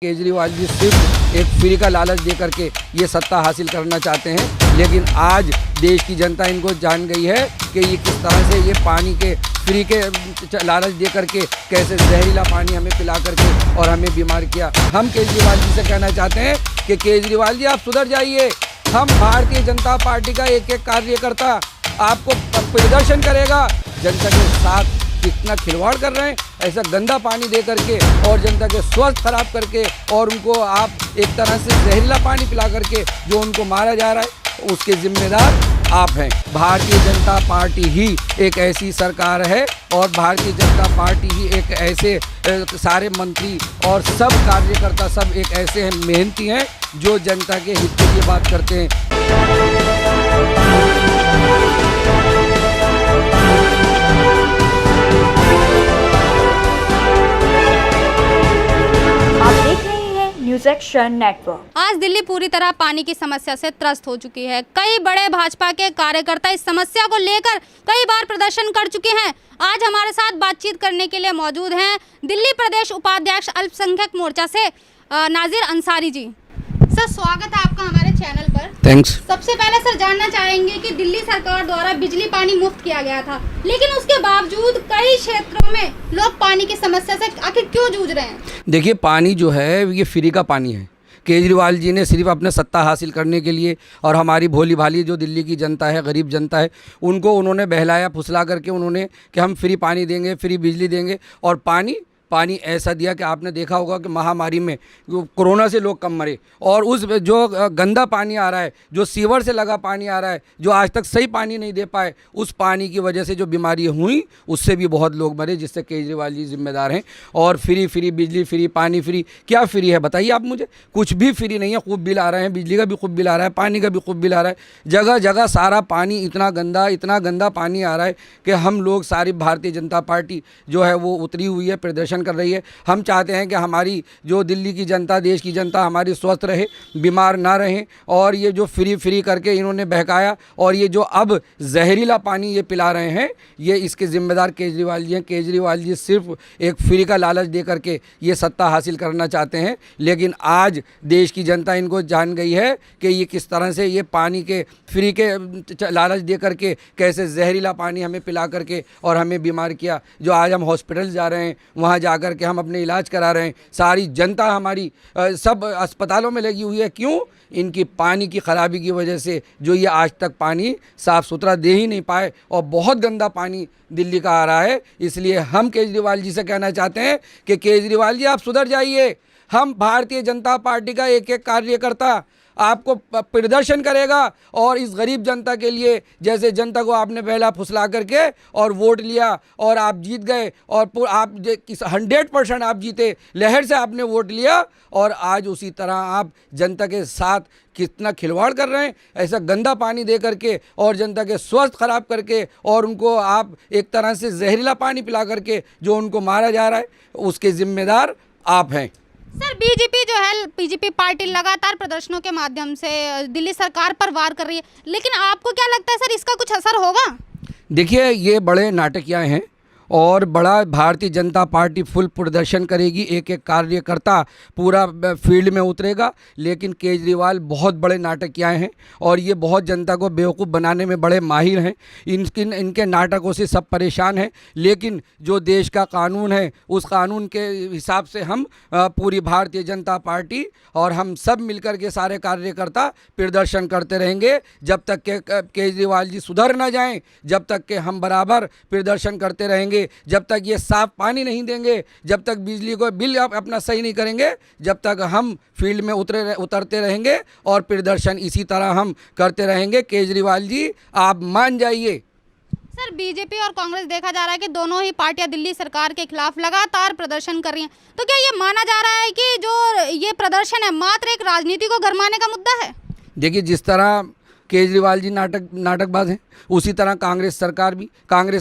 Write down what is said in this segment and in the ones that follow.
केजरीवाल जी सिर्फ एक फ्री का लालच दे करके ये सत्ता हासिल करना चाहते हैं, लेकिन आज देश की जनता इनको जान गई है कि ये किस तरह से ये पानी के फ्री के लालच दे करके कैसे जहरीला पानी हमें पिला करके और हमें बीमार किया। हम केजरीवाल जी से कहना चाहते हैं कि केजरीवाल जी आप सुधर जाइए। हम भारतीय जनता पार्टी का एक एक कार्यकर्ता आपको प्रदर्शन करेगा। जनता के साथ कितना खिलवाड़ कर रहे हैं, ऐसा गंदा पानी दे करके और जनता के स्वास्थ्य खराब करके और उनको आप एक तरह से जहरीला पानी पिला करके जो उनको मारा जा रहा है, उसके जिम्मेदार आप हैं। भारतीय जनता पार्टी ही एक ऐसी सरकार है और भारतीय जनता पार्टी ही एक ऐसे सारे मंत्री और सब कार्यकर्ता सब एक ऐसे हैं मेहनती हैं जो जनता के हित के लिए बात करते हैं। News action network. आज दिल्ली पूरी तरह पानी की समस्या से त्रस्त हो चुकी है। कई बड़े भाजपा के कार्यकर्ता इस समस्या को लेकर कई बार प्रदर्शन कर चुके हैं। आज हमारे साथ बातचीत करने के लिए मौजूद हैं दिल्ली प्रदेश उपाध्यक्ष अल्पसंख्यक मोर्चा से नाजिर अंसारी जी। सर, स्वागत है आपका हमारे चैनल पर। थैंक्स। सबसे पहले सर जानना चाहेंगे कि दिल्ली सरकार द्वारा बिजली पानी मुफ्त किया गया था, लेकिन उसके बावजूद कई क्षेत्रों में लोग पानी की समस्या से आखिर क्यों जूझ रहे हैं? देखिए, पानी जो है ये फ्री का पानी है। केजरीवाल जी ने सिर्फ अपने सत्ता हासिल करने के लिए और हमारी भोली भाली जो दिल्ली की जनता है, गरीब जनता है, उनको उन्होंने बहलाया फुसला करके उन्होंने कि हम फ्री पानी देंगे, फ्री बिजली देंगे। और पानी ऐसा दिया कि आपने देखा होगा कि महामारी में कोरोना से लोग कम मरे। और उस जो गंदा पानी आ रहा है, जो सीवर से लगा पानी आ रहा है, जो आज तक सही पानी नहीं दे पाए, उस पानी की वजह से जो बीमारी हुई उससे भी बहुत लोग मरे, जिससे केजरीवाल जी जिम्मेदार हैं। और फ्री बिजली फ्री, पानी फ्री, क्या फ्री है बताइए आप मुझे? कुछ भी फ्री नहीं है। खूब बिल आ रहे हैं, बिजली का भी खूब बिल आ रहा है, पानी का भी खूब बिल आ रहा है। जगह जगह सारा पानी इतना गंदा पानी आ रहा है कि हम लोग सारी भारतीय जनता पार्टी जो है वो उतरी हुई है, प्रदर्शन कर रही है। हम चाहते हैं कि हमारी जो दिल्ली की जनता, देश की जनता हमारी स्वस्थ रहे, बीमार ना रहें। और ये जो फ्री करके इन्होंने बहकाया और ये जो अब जहरीला पानी ये पिला रहे हैं, ये इसके जिम्मेदार केजरीवाल जी हैं। केजरीवाल जी सिर्फ एक फ्री का लालच दे करके ये सत्ता हासिल करना चाहते हैं, लेकिन आज देश की जनता इनको जान गई है कि ये किस तरह से ये पानी के फ्री के लालच दे करके कैसे जहरीला पानी हमें पिला करके और हमें बीमार किया। जो आज हम हॉस्पिटल जा रहे हैं, वहाँ जाकर के हम अपने इलाज करा रहे हैं। सारी जनता हमारी सब अस्पतालों में लगी हुई है। क्यों? इनकी पानी की ख़राबी की वजह से, जो ये आज तक पानी साफ़ सुथरा दे ही नहीं पाए और बहुत गंदा पानी दिल्ली का आ रहा है। इसलिए हम केजरीवाल जी से कहना चाहते हैं कि केजरीवाल जी आप सुधर जाइए। हम भारतीय जनता पार्टी का एक एक कार्यकर्ता आपको प्रदर्शन करेगा और इस गरीब जनता के लिए, जैसे जनता को आपने पहला फुसला करके और वोट लिया और आप जीत गए और आप 100% आप जीते, लहर से आपने वोट लिया, और आज उसी तरह आप जनता के साथ कितना खिलवाड़ कर रहे हैं, ऐसा गंदा पानी दे करके और जनता के स्वास्थ्य खराब करके और उनको आप एक तरह से जहरीला पानी पिला करके जो उनको मारा जा रहा है, उसके जिम्मेदार आप हैं। सर, बीजेपी पार्टी लगातार प्रदर्शनों के माध्यम से दिल्ली सरकार पर वार कर रही है, लेकिन आपको क्या लगता है सर, इसका कुछ असर होगा? देखिए, ये बड़े नाटकिया हैं और बड़ा भारतीय जनता पार्टी फुल प्रदर्शन करेगी। एक एक कार्यकर्ता पूरा फील्ड में उतरेगा, लेकिन केजरीवाल बहुत बड़े नाटकिया हैं और ये बहुत जनता को बेवकूफ़ बनाने में बड़े माहिर हैं। इनके नाटकों से सब परेशान हैं, लेकिन जो देश का कानून है उस कानून के हिसाब से हम पूरी भारतीय जनता पार्टी और हम सब मिलकर के सारे कार्यकर्ता प्रदर्शन करते रहेंगे जब तक के केजरीवाल जी सुधर ना जाएं, जब तक के हम बराबर प्रदर्शन करते रहेंगे, जब तक ये साफ पानी नहीं देंगे, जब तक बिजली को बिल आप अपना सही नहीं करेंगे, जब तक हम फील्ड में उतरते रहेंगे और प्रदर्शन इसी तरह हम करते रहेंगे। केजरीवाल जी आप मान जाइए। सर, बीजेपी और कांग्रेस देखा जा रहा है कि दोनों ही पार्टियां दिल्ली सरकार के खिलाफ लगातार प्रदर्शन कर रही हैं, तो क्या ये माना जा रहा है कि जो ये प्रदर्शन है मात्र एक राजनीति को गरमाने का मुद्दा है? देखिए, जिस तरह केजरीवाल जी नाटकबाज हैं, उसी तरह कांग्रेस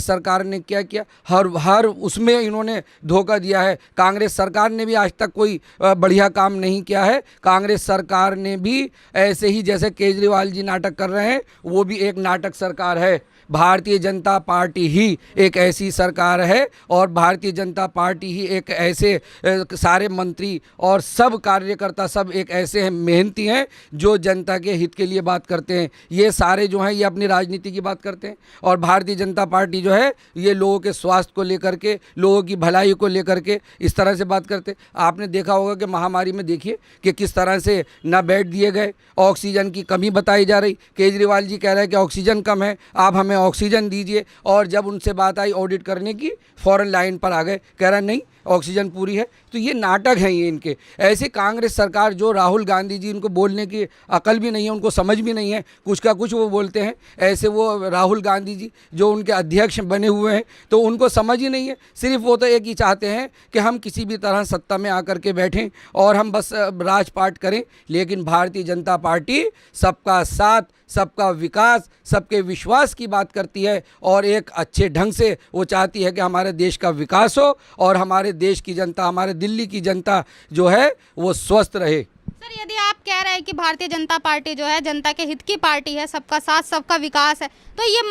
सरकार ने क्या किया, हर उसमें इन्होंने धोखा दिया है। कांग्रेस सरकार ने भी आज तक कोई बढ़िया काम नहीं किया है। कांग्रेस सरकार ने भी ऐसे ही जैसे केजरीवाल जी नाटक कर रहे हैं, वो भी एक नाटक सरकार है। भारतीय जनता पार्टी ही एक ऐसी सरकार है और भारतीय जनता पार्टी ही एक ऐसे सारे मंत्री और सब कार्यकर्ता सब एक ऐसे हैं मेहनती हैं जो जनता के हित के लिए बात करते हैं। ये सारे जो हैं ये अपनी राजनीति की बात करते हैं और भारतीय जनता पार्टी जो है ये लोगों के स्वास्थ्य को लेकर के, लोगों की भलाई को लेकर के इस तरह से बात करते हैं। आपने देखा होगा कि महामारी में देखिए कि किस तरह से ना बेड दिए गए, ऑक्सीजन की कमी बताई जा रही। केजरीवाल जी कह रहे हैं कि ऑक्सीजन कम है, आप हमें ऑक्सीजन दीजिए, और जब उनसे बात आई ऑडिट करने की फ़ौरन लाइन पर आ गए, कह रहे हैं नहीं ऑक्सीजन पूरी है। तो ये नाटक हैं ये इनके। ऐसे कांग्रेस सरकार जो राहुल गांधी जी, इनको बोलने की अकल भी नहीं है, उनको समझ भी नहीं है, कुछ का कुछ वो बोलते हैं। ऐसे वो राहुल गांधी जी जो उनके अध्यक्ष बने हुए हैं तो उनको समझ ही नहीं है। सिर्फ वो तो एक ही चाहते हैं कि हम किसी भी तरह सत्ता में आकर के बैठें और हम बस राजपाट करें। लेकिन भारतीय जनता पार्टी सबका साथ, सबका विकास, सबके विश्वास की बात करती है और एक अच्छे ढंग से वो चाहती है कि हमारे देश का विकास हो और हमारे देश की जनता, हमारे दिल्ली की जनता जो है वो स्वस्थ रहे। सर, यदि आप कह रहे हैं कि भारतीय जनता पार्टी जो है जनता के हित की पार्टी है, सबका साथ सबका विकास है, तो ये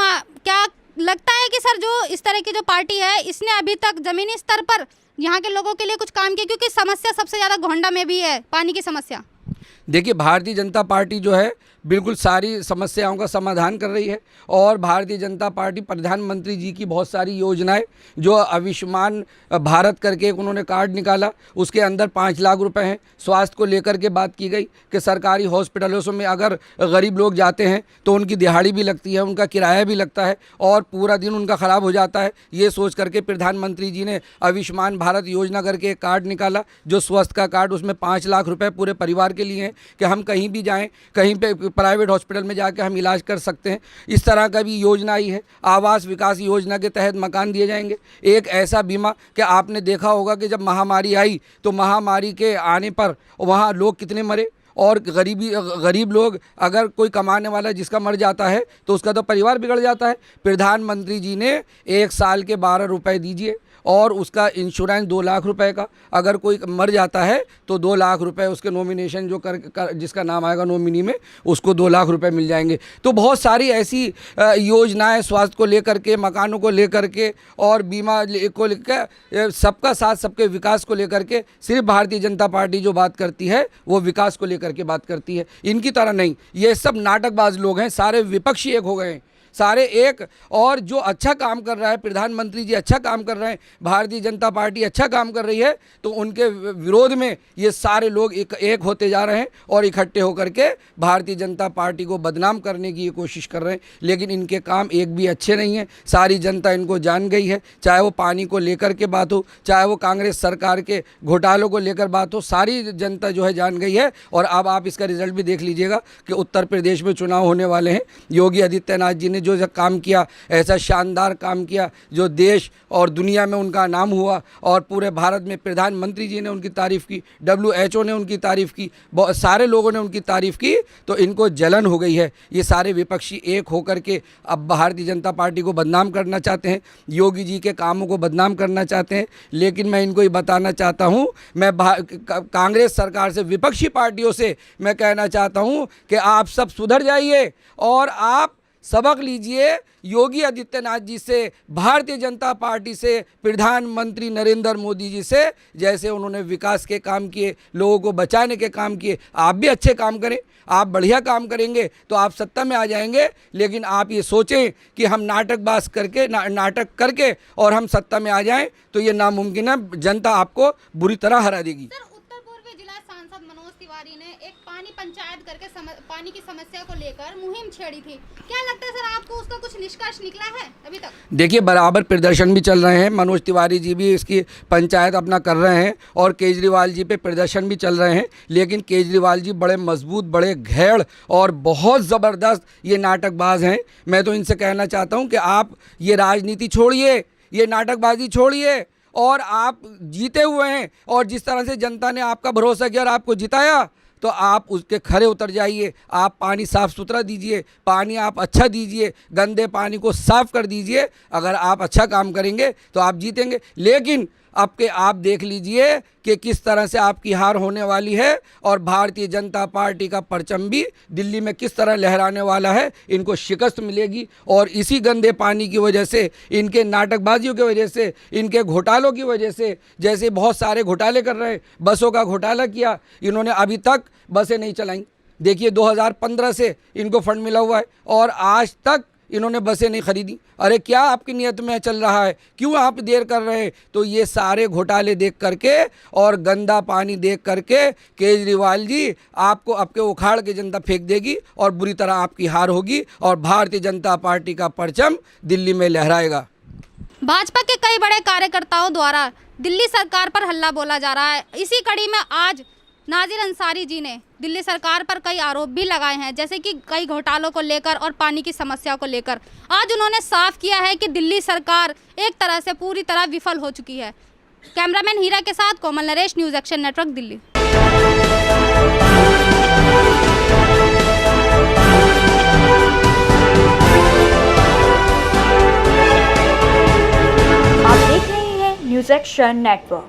क्या लगता है कि सर जो इस तरह की जो पार्टी है इसने अभी तक ज़मीनी स्तर पर यहाँ के लोगों के लिए कुछ काम किया? क्योंकि समस्या सबसे ज़्यादा गोंडा में भी है, पानी की समस्या। देखिए, भारतीय जनता पार्टी जो है बिल्कुल सारी समस्याओं का समाधान कर रही है और भारतीय जनता पार्टी प्रधानमंत्री जी की बहुत सारी योजनाएं, जो आयुष्मान भारत करके एक उन्होंने कार्ड निकाला, उसके अंदर 5 लाख रुपए हैं। स्वास्थ्य को लेकर के बात की गई कि सरकारी हॉस्पिटलों में अगर गरीब लोग जाते हैं तो उनकी दिहाड़ी भी लगती है, उनका किराया भी लगता है और पूरा दिन उनका ख़राब हो जाता है। ये सोच करके प्रधानमंत्री जी ने आयुष्मान भारत योजना करके एक कार्ड निकाला, जो स्वास्थ्य का कार्ड, उसमें 5 लाख रुपये पूरे परिवार के लिए हैं कि हम कहीं भी जाएँ, कहीं पर प्राइवेट हॉस्पिटल में जाकर हम इलाज कर सकते हैं। इस तरह का भी योजना आई है। आवास विकास योजना के तहत मकान दिए जाएंगे। एक ऐसा बीमा कि आपने देखा होगा कि जब महामारी आई तो महामारी के आने पर वहाँ लोग कितने मरे, और गरीब लोग, अगर कोई कमाने वाला जिसका मर जाता है तो उसका तो परिवार बिगड़ जाता है। प्रधानमंत्री जी ने 1 साल के 12 रुपए दीजिए और उसका इंश्योरेंस 2 लाख रुपए का, अगर कोई मर जाता है तो 2 लाख रुपए उसके नॉमिनेशन जो जिसका नाम आएगा नॉमिनी में, उसको 2 लाख रुपए मिल जाएंगे। तो बहुत सारी ऐसी योजनाएं स्वास्थ्य को लेकर के, मकानों को लेकर के और बीमा को लेकर, सबका साथ सबके विकास को लेकर के सिर्फ भारतीय जनता पार्टी जो बात करती है वो विकास को लेकर के बात करती है। इनकी तरह नहीं, ये सब नाटकबाज लोग हैं, सारे विपक्षी एक हो गए हैं, सारे एक। और जो अच्छा काम कर रहा है, प्रधानमंत्री जी अच्छा काम कर रहे हैं, भारतीय जनता पार्टी अच्छा काम कर रही है, तो उनके विरोध में ये सारे लोग एक होते जा रहे हैं और इकट्ठे होकर के भारतीय जनता पार्टी को बदनाम करने की ये कोशिश कर रहे हैं। लेकिन इनके काम एक भी अच्छे नहीं हैं। सारी जनता इनको जान गई है, चाहे वो पानी को लेकर के बात हो, चाहे वो कांग्रेस सरकार के घोटालों को लेकर बात हो, सारी जनता जो है जान गई है। और अब आप इसका रिजल्ट भी देख लीजिएगा कि उत्तर प्रदेश में चुनाव होने वाले हैं। योगी आदित्यनाथ जी ने जो काम किया, ऐसा शानदार काम किया जो देश और दुनिया में उनका नाम हुआ, और पूरे भारत में प्रधानमंत्री जी ने उनकी तारीफ़ की, WHO ने उनकी तारीफ़ की, बहुत सारे लोगों ने उनकी तारीफ़ की। तो इनको जलन हो गई है। ये सारे विपक्षी एक होकर के अब भारतीय जनता पार्टी को बदनाम करना चाहते हैं, योगी जी के कामों को बदनाम करना चाहते हैं। लेकिन मैं इनको ये बताना चाहता हूँ, मैं कांग्रेस सरकार से, विपक्षी पार्टियों से मैं कहना चाहता हूँ कि आप सब सुधर जाइए और आप सबक लीजिए योगी आदित्यनाथ जी से, भारतीय जनता पार्टी से, प्रधानमंत्री नरेंद्र मोदी जी से। जैसे उन्होंने विकास के काम किए, लोगों को बचाने के काम किए, आप भी अच्छे काम करें। आप बढ़िया काम करेंगे तो आप सत्ता में आ जाएंगे। लेकिन आप ये सोचें कि हम नाटकबाज करके नाटक करके और हम सत्ता में आ जाएं तो ये नामुमकिन है। जनता आपको बुरी तरह हरा देगी। उत्तर पूर्वी जिला सांसद मनोज तिवारी ने एक पानी पंचायत करके पानी की समस्या को लेकर मुहिम छेड़ी थी। क्या लगता है सर आपको, उसका कुछ निष्कर्ष निकला है अभी तक? देखिए, बराबर प्रदर्शन भी चल रहे हैं, मनोज तिवारी जी भी इसकी पंचायत अपना कर रहे हैं और केजरीवाल जी पे प्रदर्शन भी चल रहे हैं। लेकिन केजरीवाल जी बड़े मजबूत, बड़े घेड़ और बहुत ज़बरदस्त ये नाटकबाज हैं। मैं तो इनसे कहना चाहता हूँ कि आप ये राजनीति छोड़िए, ये नाटकबाजी छोड़िए और आप जीते हुए हैं। और जिस तरह से जनता ने आपका भरोसा किया और आपको जिताया, तो आप उसके खरे उतर जाइए। आप पानी साफ़ सुथरा दीजिए, पानी आप अच्छा दीजिए, गंदे पानी को साफ़ कर दीजिए। अगर आप अच्छा काम करेंगे तो आप जीतेंगे। लेकिन आपके आप देख लीजिए कि किस तरह से आपकी हार होने वाली है और भारतीय जनता पार्टी का परचम भी दिल्ली में किस तरह लहराने वाला है। इनको शिकस्त मिलेगी और इसी गंदे पानी की वजह से, इनके नाटकबाजियों की वजह से, इनके घोटालों की वजह से, जैसे बहुत सारे घोटाले कर रहे हैं, बसों का घोटाला किया इन्होंने, अभी तक बसें नहीं चलाई। देखिए 2015 से इनको फंड मिला हुआ है और आज तक इन्होंने बसें नहीं खरीदी। अरे क्या आपकी नियत में चल रहा है, क्यों आप देर कर रहे हैं? तो ये सारे घोटाले देख करके और गंदा पानी देख करके केजरीवाल जी आपको आपके उखाड़ के जनता फेंक देगी और बुरी तरह आपकी हार होगी और भारतीय जनता पार्टी का परचम दिल्ली में लहराएगा। भाजपा के कई बड़े कार्यकर्ताओं द्वारा दिल्ली सरकार पर हल्ला बोला जा रहा है। इसी कड़ी में आज नाजिर अंसारी जी ने दिल्ली सरकार पर कई आरोप भी लगाए हैं, जैसे कि कई घोटालों को लेकर और पानी की समस्या को लेकर। आज उन्होंने साफ किया है कि दिल्ली सरकार एक तरह से पूरी तरह विफल हो चुकी है। कैमरामैन हीरा के साथ Komal Naresh, news action network, Delhi. आप देख रहे हैं न्यूज़ एक्शन नेटवर्क।